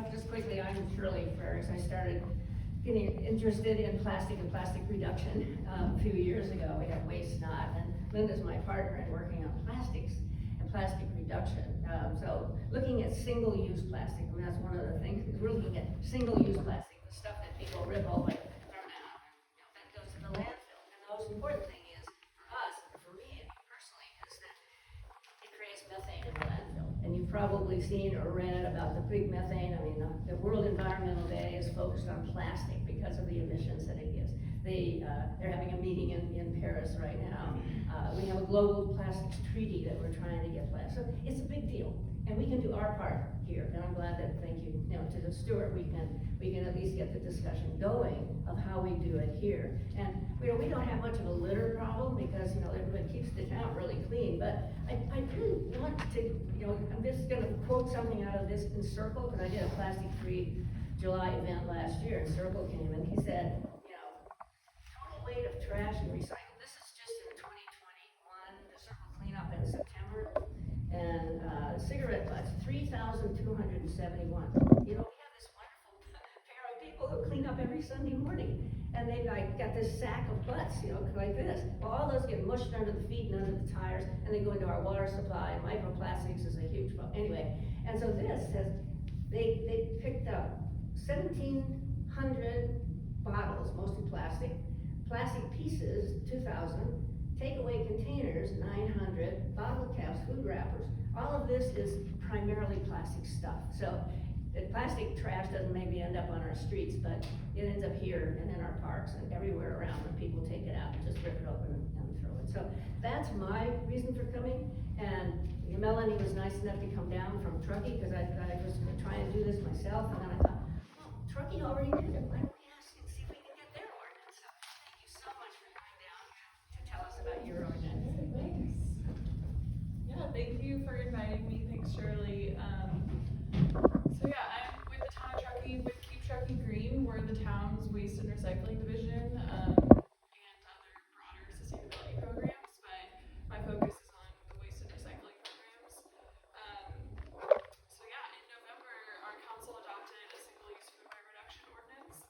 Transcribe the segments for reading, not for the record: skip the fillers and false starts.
just quickly, I'm Shirley Ferris. I started getting interested in plastic and plastic reduction a few years ago. We have Waste Not, and Linda's my partner in working on plastics and plastic reduction. So looking at single-use plastic, I mean, that's one of the things, is we're looking at single-use plastic, the stuff that people rip off, like throw out, that goes to the landfill. And the most important thing is, for us, for me personally, is that it creates methane in the landfill. And you've probably seen or read about the big methane. I mean, the World Environmental Day is focused on plastic because of the emissions that it gives. They're having a meeting in Paris right now. We have a global plastics treaty that we're trying to get passed. So it's a big deal, and we can do our part here. And I'm glad that, thank you, to the Stuart, we can at least get the discussion going of how we do it here. And we don't have much of a litter problem because everybody keeps the town really clean. But I really want to, I'm just going to quote something out of this in Circle, because I did a plastic-free July event last year, and Circle came and he said, total weight of trash and recycle. This is just in 2021, the Circle cleanup in September, and cigarette butts, 3,271. We have this wonderful pair of people who clean up every Sunday morning, and they got this sack of butts, like this. Well, all those get mushed under the feet and under the tires, and they go into our water supply, and microplastics is a huge problem. Anyway, and so this says, they picked up 1,700 bottles, mostly plastic pieces, 2,000, takeaway containers, 900, bottle caps, food wrappers. All of this is primarily plastic stuff. So the plastic trash doesn't maybe end up on our streets, but it ends up here and in our parks and everywhere around when people take it out and just rip it open and throw it. So that's my reason for coming. And Melanie was nice enough to come down from Truckee, because I was going to try and do this myself, and then I thought, Truckee already did it. Why don't we ask and see if we can get their ordinance? So thank you so much for coming down to tell us about your ordinance. Thanks. Yeah, thank you for inviting me. Thanks, Shirley. So yeah, I'm with the town of Truckee, with Keep Truckee Green. We're the town's waste and recycling division, and other broader sustainability programs, but my focus is on the waste and recycling programs. So yeah, in November, our council adopted a single-use food waste reduction ordinance.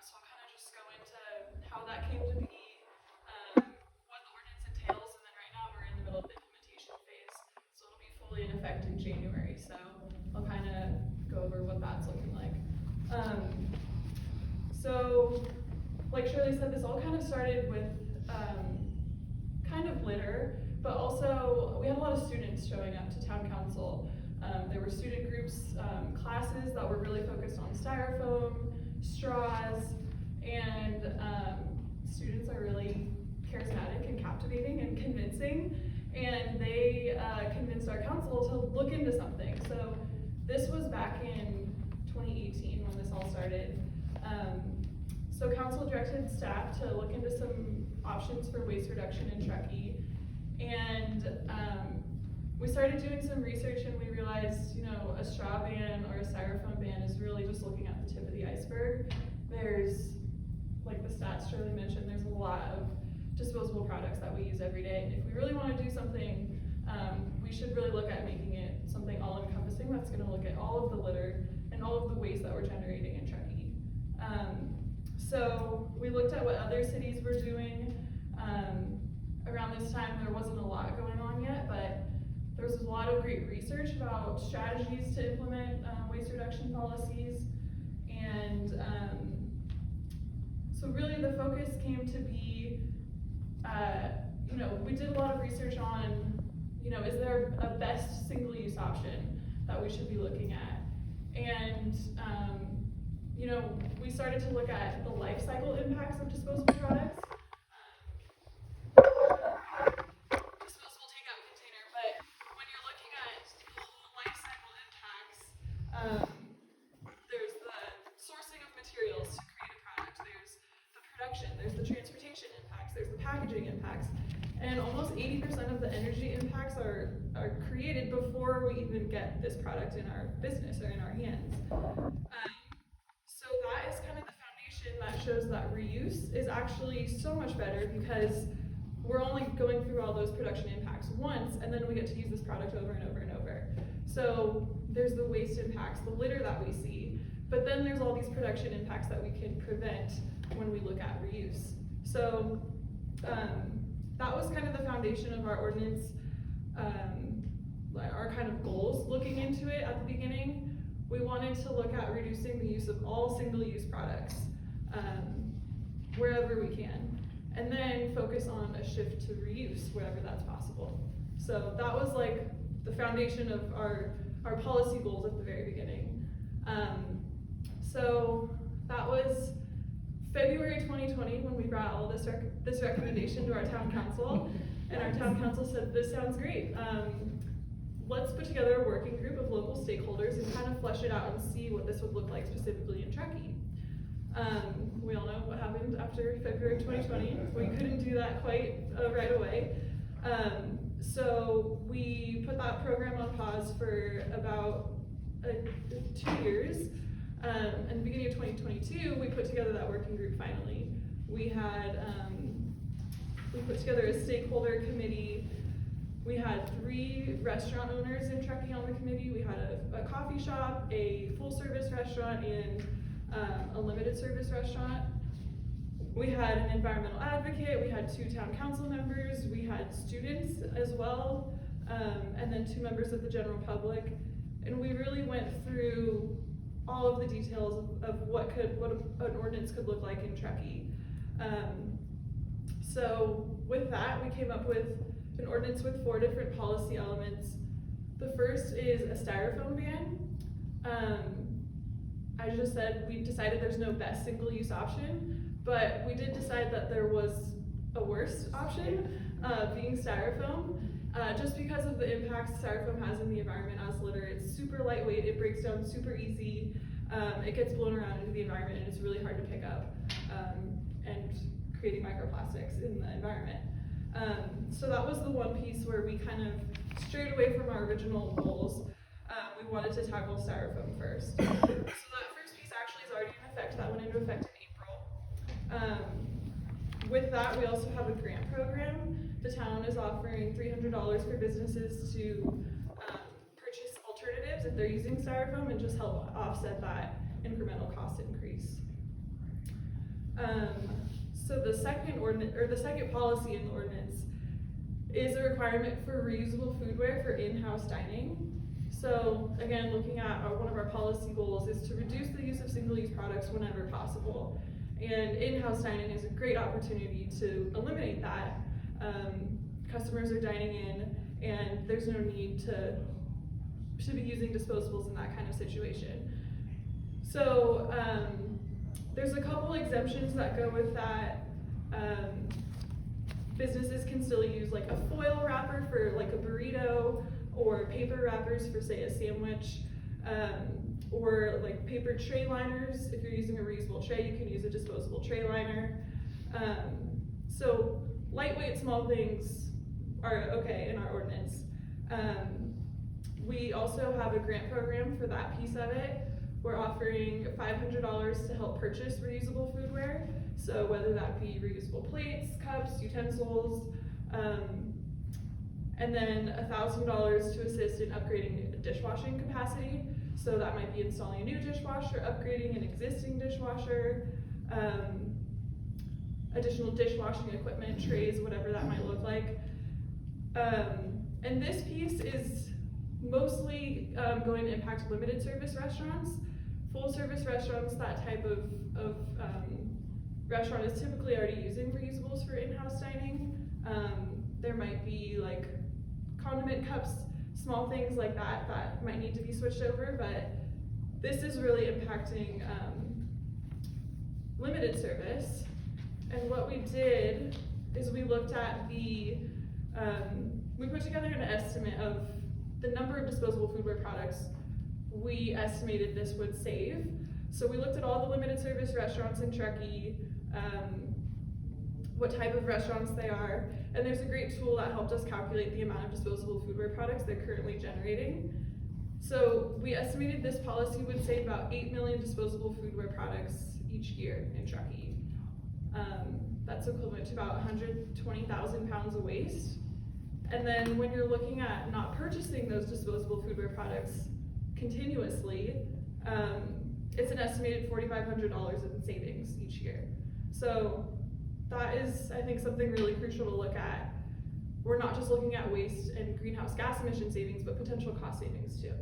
So I'll kind of just go into how that came to be, what the ordinance entails, and then right now we're in the middle of the implementation phase, so it'll be fully in effect in January. So I'll kind of go over what that's looking like. So like Shirley said, this all kind of started with kind of litter, but also we had a lot of students showing up to town council. There were student groups, classes that were really focused on styrofoam, straws, and students are really charismatic and captivating and convincing, and they convinced our council to look into something. So this was back in 2018 when this all started. So council directed staff to look into some options for waste reduction in Truckee, and we started doing some research, and we realized, a straw ban or a styrofoam ban is really just looking at the tip of the iceberg. There's, like the stats Shirley mentioned, there's a lot of disposable products that we use every day, and if we really want to do something, we should really look at making it something all-encompassing that's going to look at all of the litter and all of the waste that we're generating in Truckee. So we looked at what other cities were doing. Around this time, there wasn't a lot going on yet, but there was a lot of great research about strategies to implement waste reduction policies. And so really the focus came to be, we did a lot of research on, is there a best single-use option that we should be looking at? And, we started to look at the life cycle impacts of disposable products. Disposable takeout container, but when you're looking at the whole life cycle impacts, there's the sourcing of materials to create a product, there's the production, there's the transportation impacts, there's the packaging impacts, and almost 80% of the energy impacts are created before we even get this product in our business or in our hands. So that is kind of the foundation that shows that reuse is actually so much better, because we're only going through all those production impacts once, and then we get to use this product over and over and over. So there's the waste impacts, the litter that we see, but then there's all these production impacts that we can prevent when we look at reuse. So that was kind of the foundation of our ordinance, our kind of goals looking into it at the beginning. We wanted to look at reducing the use of all single-use products wherever we can, and then focus on a shift to reuse wherever that's possible. So that was like the foundation of our policy goals at the very beginning. So that was February 2020 when we brought all this recommendation to our town council, and our town council said, this sounds great. Let's put together a working group of local stakeholders and kind of flesh it out and see what this would look like specifically in Truckee. We all know what happened after February 2020. We couldn't do that quite right away. So we put that program on pause for about 2 years. In the beginning of 2022, we put together that working group finally. We put together a stakeholder committee. We had 3 restaurant owners in Truckee on the committee. We had a coffee shop, a full-service restaurant, and a limited service restaurant. We had an environmental advocate, we had 2 town council members, we had students as well, and then 2 members of the general public. And we really went through all of the details of what an ordinance could look like in Truckee. So with that, we came up with an ordinance with 4 different policy elements. The first is a styrofoam ban. I just said we decided there's no best single-use option, but we did decide that there was a worse option, being styrofoam, just because of the impacts styrofoam has in the environment as litter. It's super lightweight, it breaks down super easy, it gets blown around into the environment, and it's really hard to pick up, and creating microplastics in the environment. So that was the one piece where we kind of strayed away from our original goals. We wanted to tackle styrofoam first. So that first piece actually is already in effect. That went into effect in April. With that, we also have a grant program. The town is offering $300 for businesses to purchase alternatives if they're using styrofoam and just help offset that incremental cost increase. So the second policy in the ordinance is a requirement for reusable foodware for in-house dining. So again, looking at one of our policy goals is to reduce the use of single-use products whenever possible. And in-house dining is a great opportunity to eliminate that. Customers are dining in, and there's no need to be using disposables in that kind of situation. So there's a couple exemptions that go with that. Businesses can still use like a foil wrapper for like a burrito, or paper wrappers for say a sandwich, or like paper tray liners. If you're using a reusable tray, you can use a disposable tray liner. So lightweight small things are okay in our ordinance. We also have a grant program for that piece of it. We're offering $500 to help purchase reusable foodware. So whether that be reusable plates, cups, utensils, and then $1,000 to assist in upgrading dishwashing capacity. So that might be installing a new dishwasher, upgrading an existing dishwasher, additional dishwashing equipment, trays, whatever that might look like. And this piece is mostly going to impact limited service restaurants. Full service restaurants, that type of restaurant is typically already using reusables for in-house dining. There might be like condiment cups, small things like that might need to be switched over, but this is really impacting limited service. And what we did is we looked at we put together an estimate of the number of disposable foodware products we estimated this would save. So we looked at all the limited service restaurants in Truckee, what type of restaurants they are, and there's a great tool that helped us calculate the amount of disposable foodware products they're currently generating. So we estimated this policy would save about 8 million disposable foodware products each year in Truckee. That's equivalent to about 120,000 pounds of waste. And then when you're looking at not purchasing those disposable foodware products, continuously, it's an estimated $4,500 in savings each year. So that is, I think, something really crucial to look at. We're not just looking at waste and greenhouse gas emission savings, but potential cost savings too.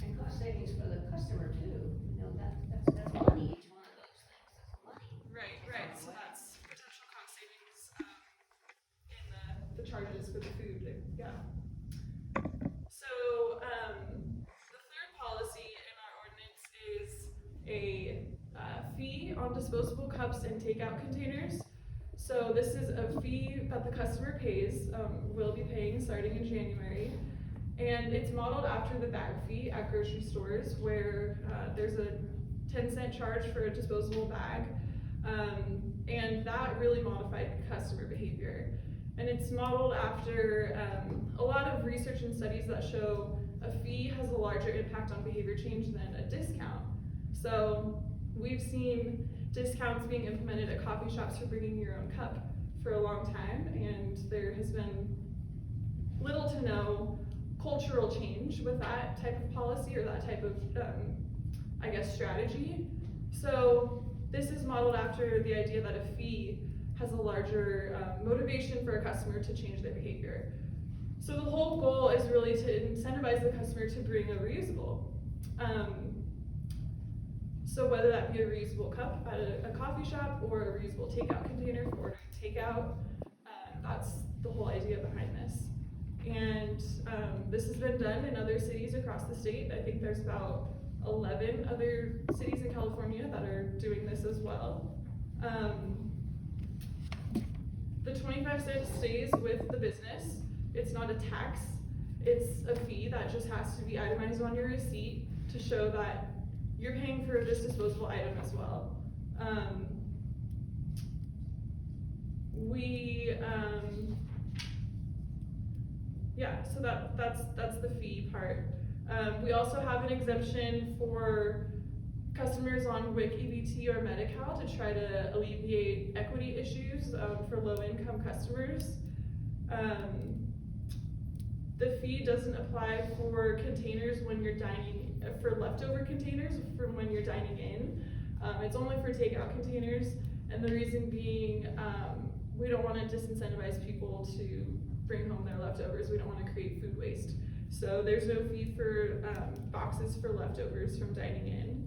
And cost savings for the customer too, you know, that's money, each one of those things, that's money. Right, so that's potential cost savings in the charges for the food, yeah. So, the third policy in our ordinance is a fee on disposable cups and takeout containers. So this is a fee that the customer pays, will be paying starting in January. And it's modeled after the bag fee at grocery stores, where there's a 10-cent charge for a disposable bag. And that really modified customer behavior. And it's modeled after a lot of research and studies that show a fee has a larger impact on behavior change than a discount. So we've seen discounts being implemented at coffee shops for bringing your own cup for a long time, and there has been little to no cultural change with that type of policy or that type of, I guess, strategy. So this is modeled after the idea that a fee has a larger motivation for a customer to change their behavior. So the whole goal is really to incentivize the customer to bring a reusable. So whether that be a reusable cup at a coffee shop or a reusable takeout container for ordering takeout, that's the whole idea behind this. And this has been done in other cities across the state. I think there's about 11 other cities in California that are doing this as well. The 25 cents stays with the business. It's not a tax. It's a fee that just has to be itemized on your receipt to show that you're paying for this disposable item as well. So that's the fee part. We also have an exemption for customers on WIC, EBT, or Medi-Cal to try to alleviate equity issues for low-income customers. The fee doesn't apply for containers when you're dining, for leftover containers from when you're dining in. It's only for takeout containers, and the reason being, we don't want to disincentivize people to bring home their leftovers. We don't want to create food waste. So there's no fee for boxes for leftovers from dining in.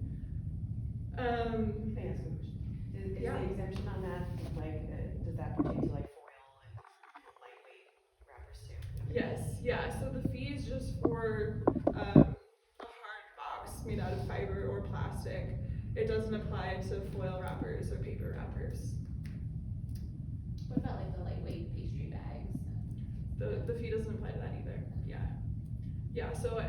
Can I ask a question? Is the exemption on that, like, does that pertain to like foil and lightweight wrappers too? Yes, so the fee is just for a hard box made out of fiber or plastic. It doesn't apply to foil wrappers or paper wrappers. What about like the lightweight pastry bags? The fee doesn't apply to that either, Yeah, so,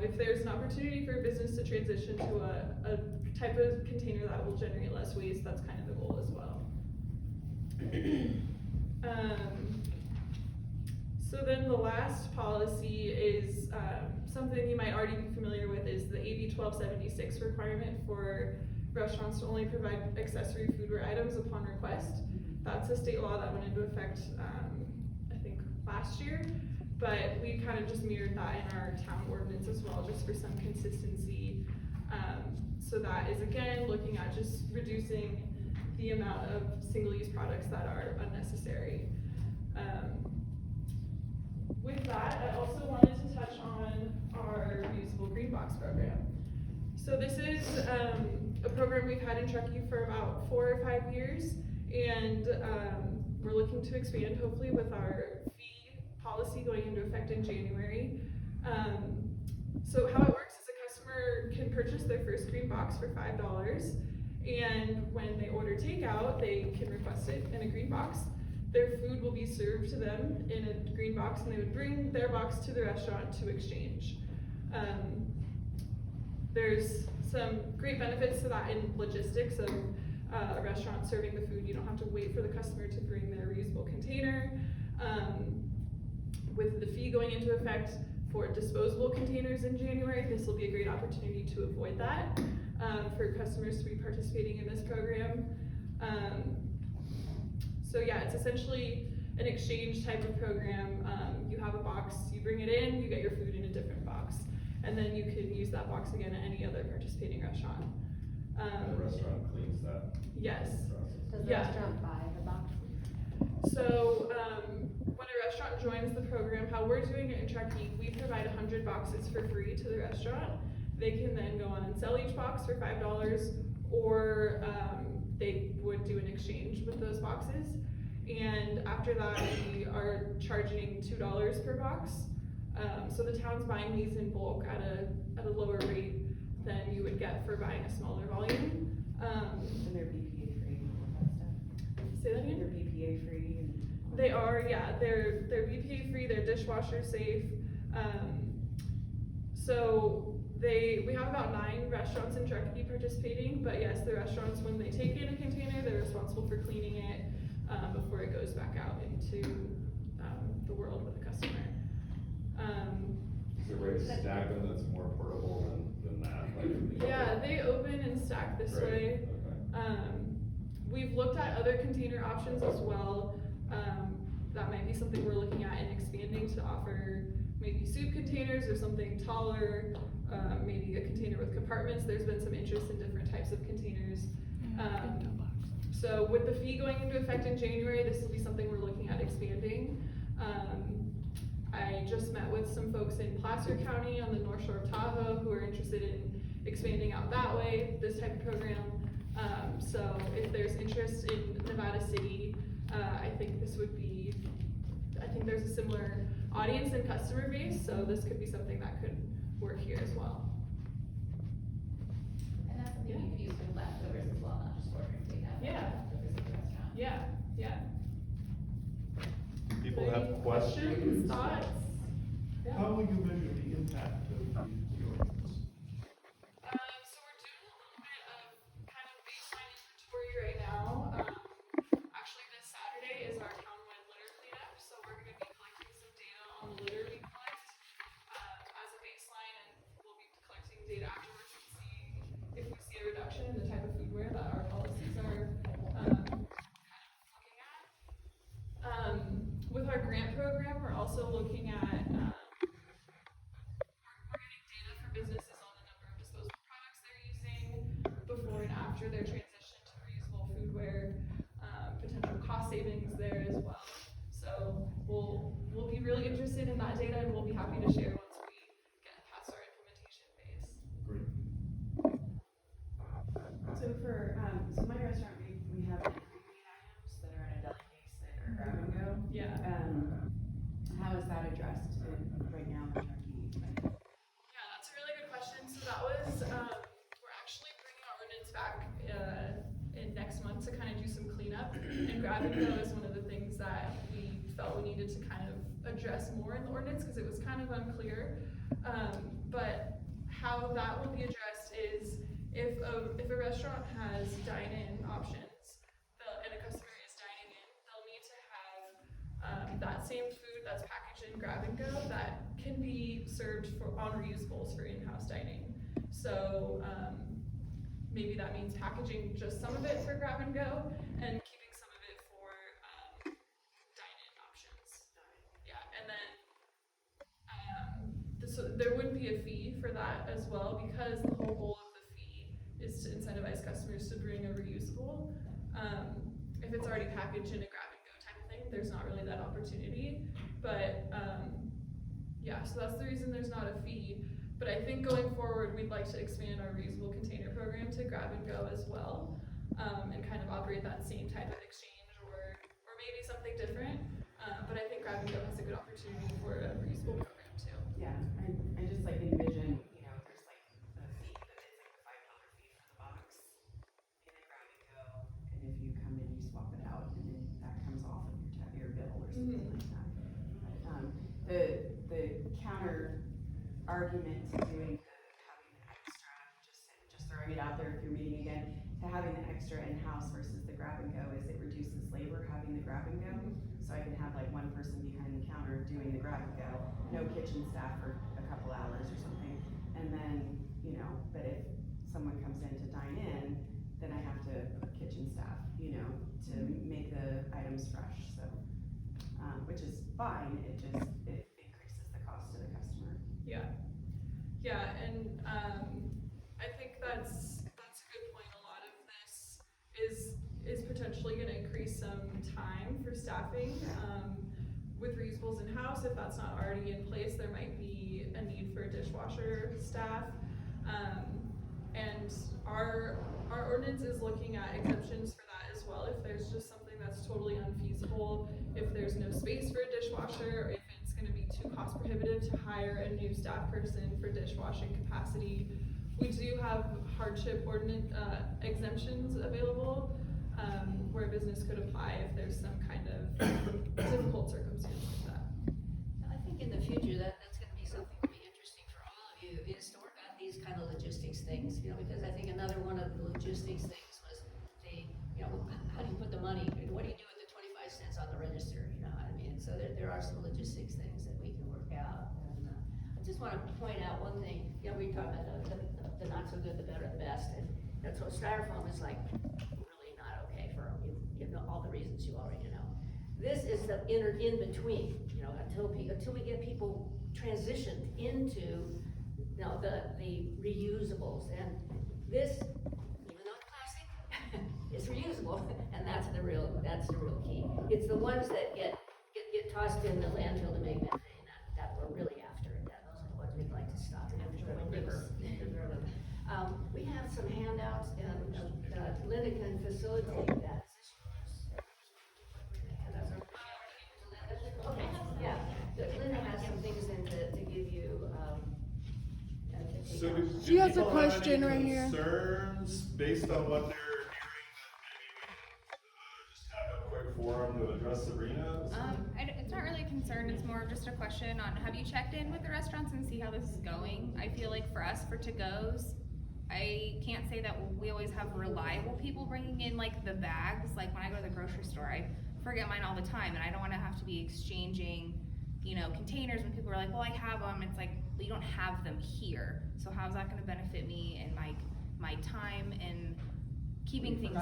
if there's an opportunity for a business to transition to a type of container that will generate less waste, that's kind of the goal as well. So then the last policy is something you might already be familiar with, is the AB 1276 requirement for restaurants to only provide accessory foodware items upon request. That's a state law that went into effect, I think, last year. But we kind of just mirrored that in our town ordinance as well, just for some consistency. So that is, again, looking at just reducing the amount of single-use products that are unnecessary. With that, I also wanted to touch on our reusable green box program. So this is a program we've had in Truckee for about 4 or 5 years, and we're looking to expand, hopefully, with our fee policy going into effect in January. So how it works is a customer can purchase their first green box for $5, and when they order takeout, they can request it in a green box. Their food will be served to them in a green box, and they would bring their box to the restaurant to exchange. There's some great benefits to that in logistics of a restaurant serving the food. You don't have to wait for the customer to bring their reusable container. With the fee going into effect for disposable containers in January, this will be a great opportunity to avoid that for customers to be participating in this program. So yeah, it's essentially an exchange type of program. You have a box, you bring it in, you get your food in a different box. and then you could use that box again at any other participating restaurant. The restaurant cleans that Yes. process. Does the Yeah. restaurant buy the box? So, when a restaurant joins the program, how we're doing it in Truckee, we provide 100 boxes for free to the restaurant. They can then go on and sell each box for $5, or they would do an exchange with those boxes. And after that, we are charging $2 per box. So the town's buying these in bulk at a lower rate than you would get for buying a smaller volume. And they're BPA free and all that stuff? Say that again? They're BPA free and. They are, yeah. They're BPA free. They're dishwasher safe. So we have about 9 restaurants in Truckee participating. But yes, the restaurants, when they take in a container, they're responsible for cleaning it before it goes back out into the world with the customer. Is there a way to stack them that's more portable than that? Like, Yeah, they open and stack this Great. way. Okay. We've looked at other container options as well. That might be something we're looking at and expanding to offer maybe soup containers or something taller, maybe a container with compartments. There's been some interest in different types of containers. So with the fee going into effect in January, this will be something we're looking at expanding. I just met with some folks in Placer County on the North Shore of Tahoe who are interested in expanding out that way, this type of program. So if there's interest in Nevada City, I think there's a similar audience and customer base, so this could be something that could work here as well. And that's something you could use for leftovers as well, not just ordering takeout. Yeah. Leftovers at the restaurant. Yeah. People Any have questions? thoughts? Yeah. How will you measure the impact of the ordinance? So we're doing a little bit of kind of baseline inventory right now. Actually, this Saturday is our townwide litter cleanup, so we're going to be collecting some data on the litter we collect as a baseline, and we'll be collecting data afterwards to see if we see a reduction in the type of foodware that our policies are kind of looking at. With our grant program, we're also looking at we're getting data for businesses on the number of disposable products they're using before and after their transition to reusable foodware, potential cost savings there as well. So we'll be really interested in that data, and we'll be happy to share once we get past our implementation phase. Great. So for, so my restaurant, we have like 3 items that are in a deli case that are grab and go. Yeah. How is that addressed right now in Truckee? Yeah, that's a really good question. So that was, we're actually bringing our ordinance back in next month to kind of do some cleanup. And grab and go is one of the things that we felt we needed to kind of address more in the ordinance because it was kind of unclear. But how that will be addressed is if a restaurant has dine-in options and a customer is dining in, they'll need to have that same food that's packaged in grab and go that can be served on reusables for in-house dining. So maybe that means packaging just some of it for grab and go and keeping some of it for dine-in options. Yeah, and then so there wouldn't be a fee for that as well because the whole goal of the fee is to incentivize customers to bring a reusable. If it's already packaged in a grab and go type of thing, there's not really that opportunity. But yeah, so that's the reason there's not a fee. But I think going forward, we'd like to expand our reusable container program to grab and go as well, and kind of operate that same type of exchange or maybe something different. But I think grab and go has a good opportunity for a reusable program too. Yeah, I just like envision, there's like a fee, but it's like a $5 fee for the box in a grab and go. And if you come in, you swap it out and then that comes off of your bill or something like that. The counter argument to doing having the extra, just throwing it out there if you're meeting again, to having the extra in-house versus the grab and go is it reduces labor having the grab and go. So I can have like one person behind the counter doing the grab and go, no kitchen staff for a couple hours or something. And then, but if someone comes in to dine in, then I have to put kitchen staff, to make the items fresh. So, which is fine, it increases the cost to the customer. Yeah. Yeah, and I think that's a good point. A lot of this is potentially going to increase some time for staffing. With reusables in-house, if that's not already in place, there might be a need for dishwasher staff. And our ordinance is looking at exemptions for that as well. If there's just something that's totally unfeasible, if there's no space for a dishwasher, or if it's going to be too cost prohibitive to hire a new staff person for dishwashing capacity, we do have hardship ordinance exemptions available, where a business could apply if there's some kind of difficult circumstance like that. I think in the future, that's gonna be something that'll be interesting for all of you, is to work out these kind of logistics things, because I think another one of the logistics things was how do you put the money, what do you do with the 25 cents on the register, you know what I mean? So there are some logistics things that we can work out, and I just wanna point out one thing, we talk about the not so good, the better, the best, and so styrofoam is like really not okay for, you know, all the reasons you already know. This is the in between, until we get people transitioned into, the reusables. And this, even though it's plastic, is reusable, and that's the real key. It's the ones that get tossed in the landfill to make methane that we're really after. Those are the ones we'd like to stop. We have some handouts, and Linda can facilitate that. Okay, yeah, Linda has some things to give you, So do She has a people have question any right here. concerns based on what they're hearing that maybe we just have a quick forum to address Sabrina? It's not really a concern, it's more of just a question on, have you checked in with the restaurants and see how this is going? I feel like for us, for to-goes, I can't say that we always have reliable people bringing in like the bags. Like when I go to the grocery store, I forget mine all the time, and I don't want to have to be exchanging, containers when people are like, well, I have them. It's like, well, you don't have them here. So how's that going to benefit me and my time and keeping things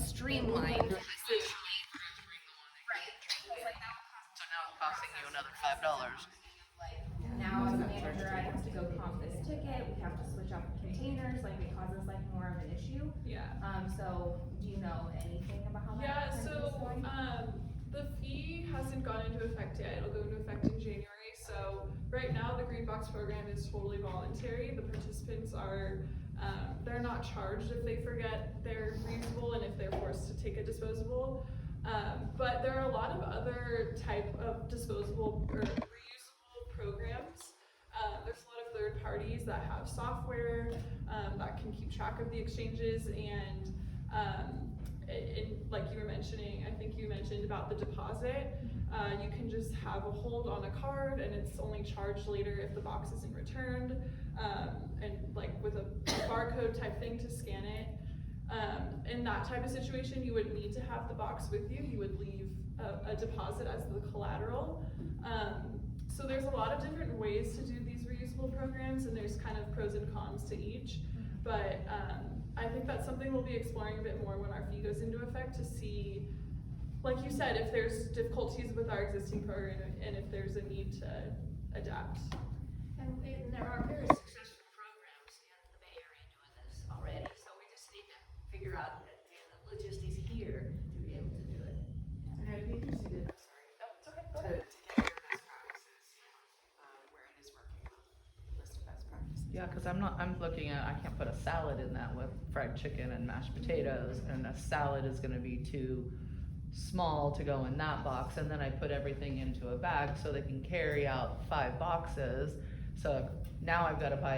streamlined? Right. So now it's costing you another $5. Now as a manager, I have to go comp this ticket, we have to switch out the containers, like it causes like more of an issue. Yeah. So do you know anything about how that Yeah, is so going? the fee hasn't gone into effect yet. It'll go into effect in January. So right now the Green Box program is totally voluntary. The participants are they're not charged if they forget their reusable and if they're forced to take a disposable. But there are a lot of other type of disposable or reusable programs. There's a lot of third parties that have software that can keep track of the exchanges, and like you were mentioning, I think you mentioned about the deposit. You can just have a hold on a card and it's only charged later if the box isn't returned, and like with a barcode type thing to scan it. In that type of situation, you would need to have the box with you. You would leave a deposit as the collateral. So there's a lot of different ways to do these reusable programs, and there's kind of pros and cons to each. But I think that's something we'll be exploring a bit more when our fee goes into effect, to see, like you said, if there's difficulties with our existing program and if there's a need to adapt. And there are very successful programs in the Bay Area doing this already, so we just need to figure out the logistics here to be able to do it. And I'd be interested in, to get your best practices, where it is working on, list of best practices. Yeah, because I'm looking at, I can't put a salad in that with fried chicken and mashed potatoes, and a salad is gonna be too small to go in that box, and then I put everything into a bag so they can carry out 5 boxes. So now I've got to buy